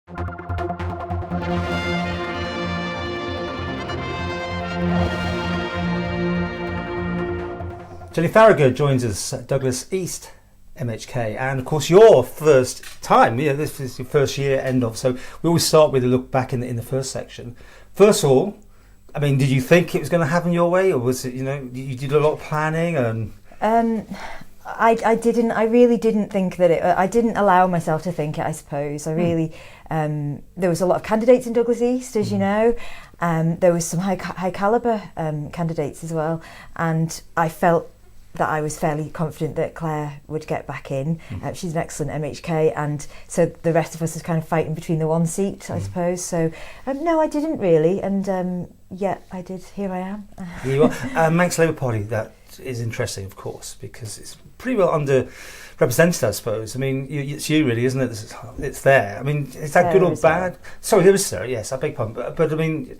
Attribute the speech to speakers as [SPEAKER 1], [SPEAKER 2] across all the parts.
[SPEAKER 1] Joney Faragher joins us at Douglas East MHK, and of course your first time, this is your first year end of, so we always start with a look back in the first section. First of all, I mean, did you think it was going to happen your way, or was it, you did a lot of planning? And
[SPEAKER 2] I really didn't think that I didn't allow myself to think it, I suppose. I really, there was a lot of candidates in Douglas East, as you know. There was some high calibre candidates as well, and I felt that I was fairly confident that Claire would get back in. She's an excellent MHK, and so the rest of us is kind of fighting between the one seat, I suppose. So no, I didn't really, and yeah, I did. Here I am.
[SPEAKER 1] Here you are. Manx Labour Party, that is interesting, of course, because it's pretty well underrepresented, I suppose. I mean, it's you really, isn't it? It's there. I mean, is that good or bad? Sorry, there is Sarah, yes, I beg your pardon. But I mean,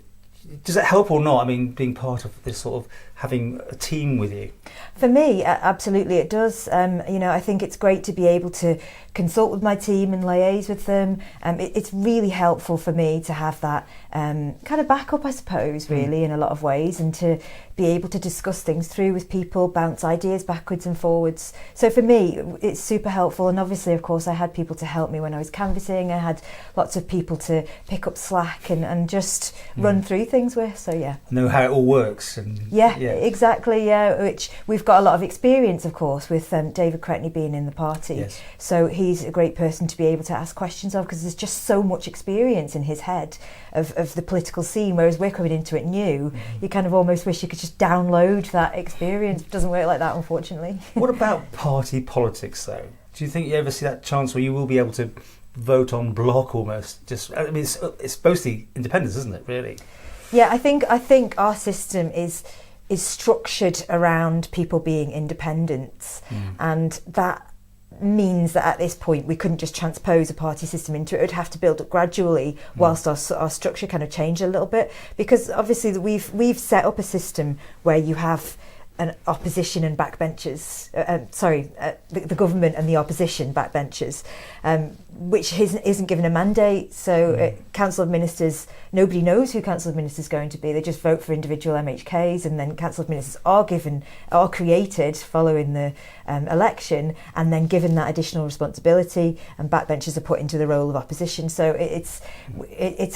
[SPEAKER 1] does it help or not? I mean, being part of this sort of having a team with you?
[SPEAKER 2] For me, absolutely it does. I think it's great to be able to consult with my team and liaise with them. It's really helpful for me to have that kind of backup, I suppose, really, in a lot of ways, and to be able to discuss things through with people, bounce ideas backwards and forwards. So for me, it's super helpful. And obviously, of course, I had people to help me when I was canvassing. I had lots of people to pick up slack and just run through things with. So yeah.
[SPEAKER 1] Know how it all works. And
[SPEAKER 2] yeah, exactly. Yeah, which we've got a lot of experience, of course, with David Cretney being in the party.
[SPEAKER 1] Yes.
[SPEAKER 2] So he's a great person to be able to ask questions of, because there's just so much experience in his head of the political scene, whereas we're coming into it new. You kind of almost wish you could just download that experience. It doesn't work like that, unfortunately.
[SPEAKER 1] What about party politics, though? Do you think you ever see that chance where you will be able to vote on block almost? Just, I mean, it's mostly independence, isn't it, really?
[SPEAKER 2] Yeah, I think our system is structured around people being independents, and that means that at this point we couldn't just transpose a party system into it. It would have to build up gradually whilst our structure kind of changed a little bit, because obviously we've set up a system where you have an opposition and backbenchers, the government and the opposition backbenchers, which isn't given a mandate. So Council of Ministers, nobody knows who Council of Ministers is going to be. They just vote for individual MHKs, and then Council of Ministers are created following the election, and then given that additional responsibility, and backbenchers are put into the role of opposition. So it's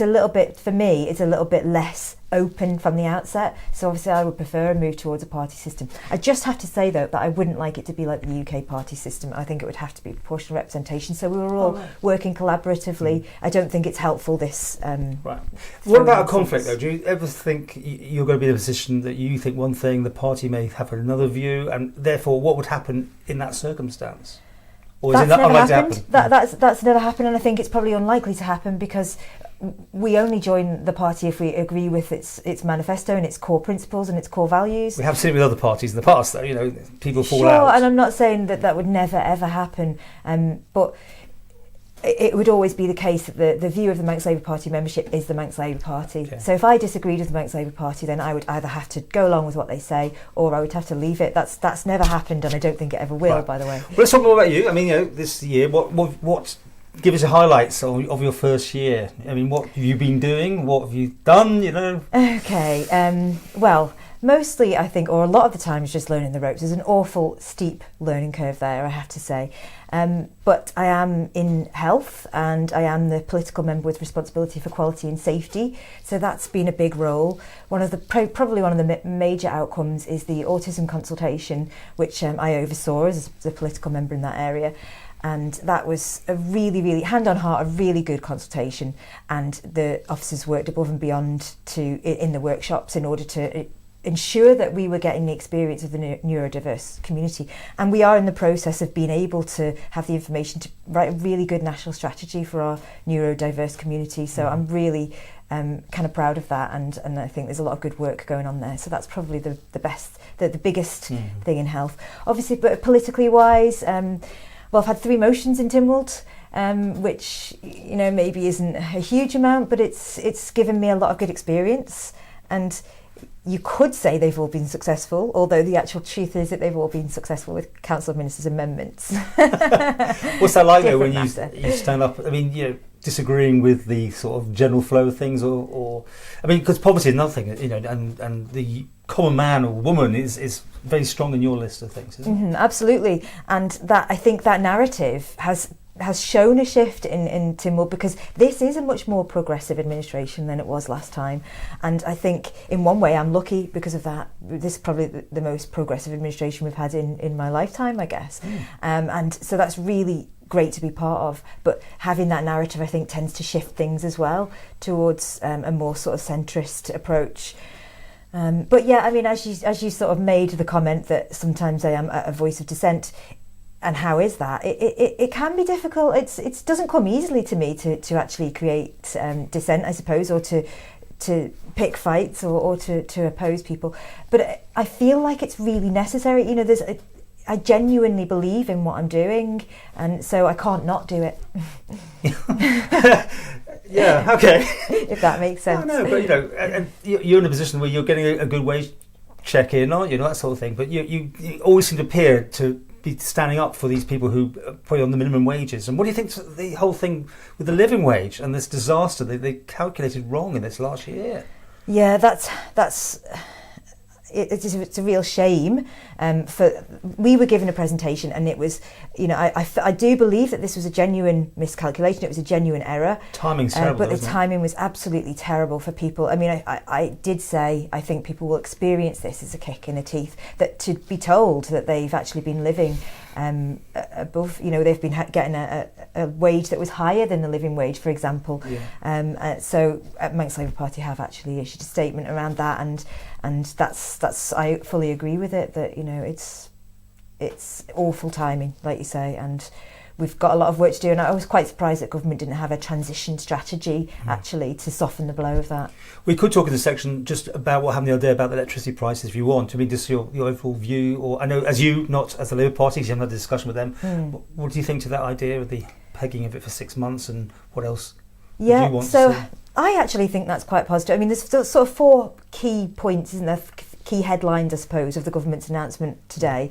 [SPEAKER 2] a little bit, for me, it's a little bit less open from the outset. So obviously I would prefer a move towards a party system. I just have to say though that I wouldn't like it to be like the UK party system. I think it would have to be proportional representation, so we were all working collaboratively. I don't think it's helpful this
[SPEAKER 1] right. What about a conflict though? Do you ever think you're going to be in a position that you think one thing, the party may have another view, and therefore what would happen in that circumstance? Or
[SPEAKER 2] that's
[SPEAKER 1] is it
[SPEAKER 2] never
[SPEAKER 1] unlikely
[SPEAKER 2] happened.
[SPEAKER 1] to happen?
[SPEAKER 2] That's never happened, and I think it's probably unlikely to happen, because we only join the party if we agree with its manifesto and its core principles and its core values.
[SPEAKER 1] We have seen it with other parties in the past, though. People fall out.
[SPEAKER 2] Sure, and I'm not saying that would never ever happen, but it would always be the case that the view of the Manx Labour Party membership is the Manx Labour Party. Okay. So if I disagreed with the Manx Labour Party, then I would either have to go along with what they say, or I would have to leave it. That's never happened, and I don't think it ever will, by the way.
[SPEAKER 1] Well, let's talk more about you. I mean, this year, what give us the highlights of your first year. I mean, what have you been doing? What have you done,
[SPEAKER 2] Okay, well, mostly I think, or a lot of the time, is just learning the ropes. There's an awful steep learning curve there, I have to say. But I am in health, and I am the political member with responsibility for quality and safety. So that's been a big role. Probably one of the major outcomes is the autism consultation, which I oversaw as the political member in that area. And that was a really, really, hand on heart, a really good consultation. And the officers worked above and beyond in the workshops in order to ensure that we were getting the experience of the neurodiverse community. And we are in the process of being able to have the information to write a really good national strategy for our neurodiverse community. So I'm really kind of proud of that, and I think there's a lot of good work going on there. So that's probably the biggest thing in health. Obviously, but politically wise, well, I've had 3 motions in Tynwald, which maybe isn't a huge amount, but it's given me a lot of good experience, and you could say they've all been successful, although the actual truth is that they've all been successful with Council of Ministers amendments.
[SPEAKER 1] What's that like though when you stand up? I mean, disagreeing with the sort of general flow of things, or I mean, because poverty is another thing, and the common man or woman is very strong in your list of things, isn't it?
[SPEAKER 2] Absolutely, and that I think that narrative has shown a shift in Tynwald, because this is a much more progressive administration than it was last time, and I think in one way I'm lucky because of that. This is probably the most progressive administration we've had in my lifetime, I guess, and so that's really great to be part of. But having that narrative, I think, tends to shift things as well towards a more sort of centrist approach. But yeah, I mean, as you sort of made the comment that sometimes I am a voice of dissent, and how is that? It can be difficult. It doesn't come easily to me to actually create dissent, I suppose, or to pick fights or to oppose people. But I feel like it's really necessary. You know, I genuinely believe in what I'm doing, and so I can't not do it.
[SPEAKER 1] Yeah, okay.
[SPEAKER 2] If that makes sense.
[SPEAKER 1] No, but and you're in a position where you're getting a good wage check in, aren't you? That sort of thing. But you always seem to appear to be standing up for these people who are probably on the minimum wages. And what do you think the whole thing with the living wage and this disaster they calculated wrong in this last year?
[SPEAKER 2] Yeah, it's a real shame. We were given a presentation, and it was, I do believe that this was a genuine miscalculation. It was a genuine error.
[SPEAKER 1] Timing's terrible,
[SPEAKER 2] but the timing was absolutely terrible for people. I mean, I did say I think people will experience this as a kick in the teeth, that to be told that they've actually been living above, they've been getting a wage that was higher than the living wage, for example. Yeah. So Manx Labour Party have actually issued a statement around that, and that's I fully agree with it, that it's awful timing, like you say, and we've got a lot of work to do. And I was quite surprised that government didn't have a transition strategy actually to soften the blow of that. We
[SPEAKER 1] could talk in this section just about what happened the other day about the electricity prices, if you want. I mean, just your overall view, or I know as you, not as the Labour Party, because you haven't had a discussion with them. What do you think to that idea of the pegging of it for 6 months, and what else do you want to see?
[SPEAKER 2] I actually think that's quite positive. I mean, there's sort of 4 key points, isn't there? Key headlines, I suppose, of the government's announcement today.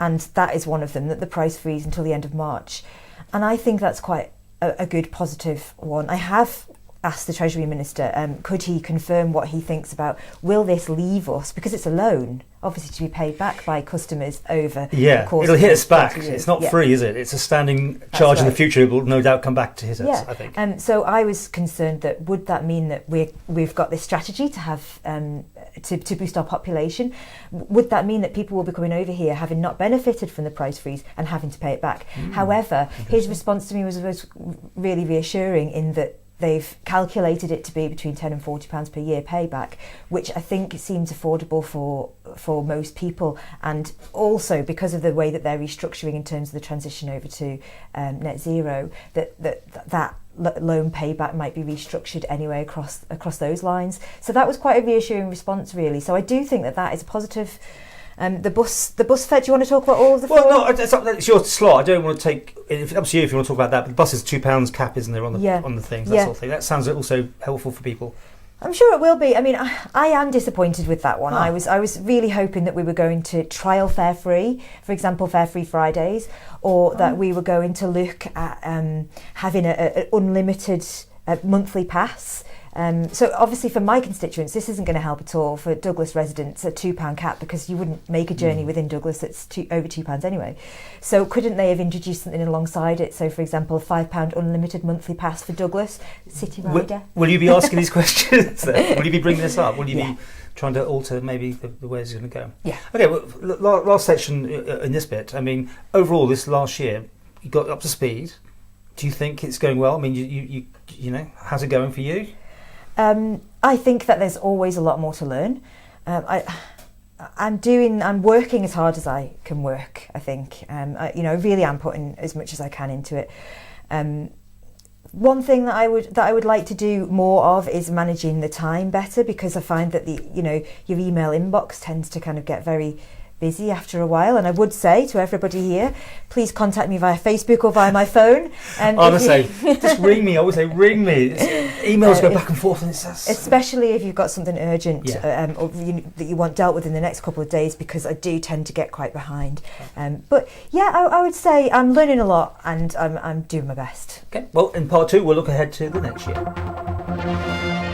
[SPEAKER 2] And that is one of them, that the price freeze until the end of March. And I think that's quite a good positive one. I have asked the Treasury Minister, could he confirm what he thinks about, will this leave us, because it's a loan, obviously to be paid back by customers over the course
[SPEAKER 1] it'll
[SPEAKER 2] of
[SPEAKER 1] hit us back.
[SPEAKER 2] Years.
[SPEAKER 1] It's not free, is it? It's a standing charge in the future. It will no doubt come back to hit us, I think.
[SPEAKER 2] So I was concerned that would that mean that we've got this strategy to have to boost our population? Would that mean that people will be coming over here having not benefited from the price freeze and having to pay it back? However, his response to me was really reassuring, in that they've calculated it to be between £10 and £40 per year payback, which I think seems affordable for most people, and also because of the way that they're restructuring in terms of the transition over to net zero, that loan payback might be restructured anyway across those lines. So that was quite a reassuring response, really. So I do think that is a positive. The bus fare, do you want to talk about all of the
[SPEAKER 1] Well, no, it's your slot. I don't want to take... It's up to you if you want to talk about that. But the bus is £2 cap, isn't there, on the things, that sort of thing. That sounds also helpful for people.
[SPEAKER 2] I'm sure it will be. I mean, I am disappointed with that one. I was really hoping that we were going to trial fare free, for example, fare free Fridays, or that we were going to look at having an unlimited over pass. So obviously for my constituents this isn't going to help at all. For Douglas residents, a £2 cap, because you wouldn't make a journey within Douglas that's over £2 anyway. So couldn't they have introduced something alongside it? So for example, a £5 unlimited monthly pass for Douglas City Rider.
[SPEAKER 1] Will you be asking these questions then? Will you be bringing this up? Will you be trying to alter maybe the way it's going to go? Yeah. Okay, well, last section in this bit, I mean, overall this last year you got up to speed. Do you think it's going well? I mean, you know, how's it going for you?
[SPEAKER 2] I think that there's always a lot more to learn. I'm working as hard as I can work, I think. I really am putting as much as I can into it. One thing that I would like to do more of is managing the time better, because I find that your email inbox tends to kind of get very busy after a while, and I would say to everybody here, please contact me via Facebook or via my phone.
[SPEAKER 1] Honestly, just ring me. I always say ring me. emails go back and forth, and it's
[SPEAKER 2] especially if you've got something urgent or that you want dealt with in the next couple of days, because I do tend to get quite behind. But yeah, I would say I'm learning a lot, and I'm doing my best.
[SPEAKER 1] Okay. Well, in part 2, we'll look ahead to the next year.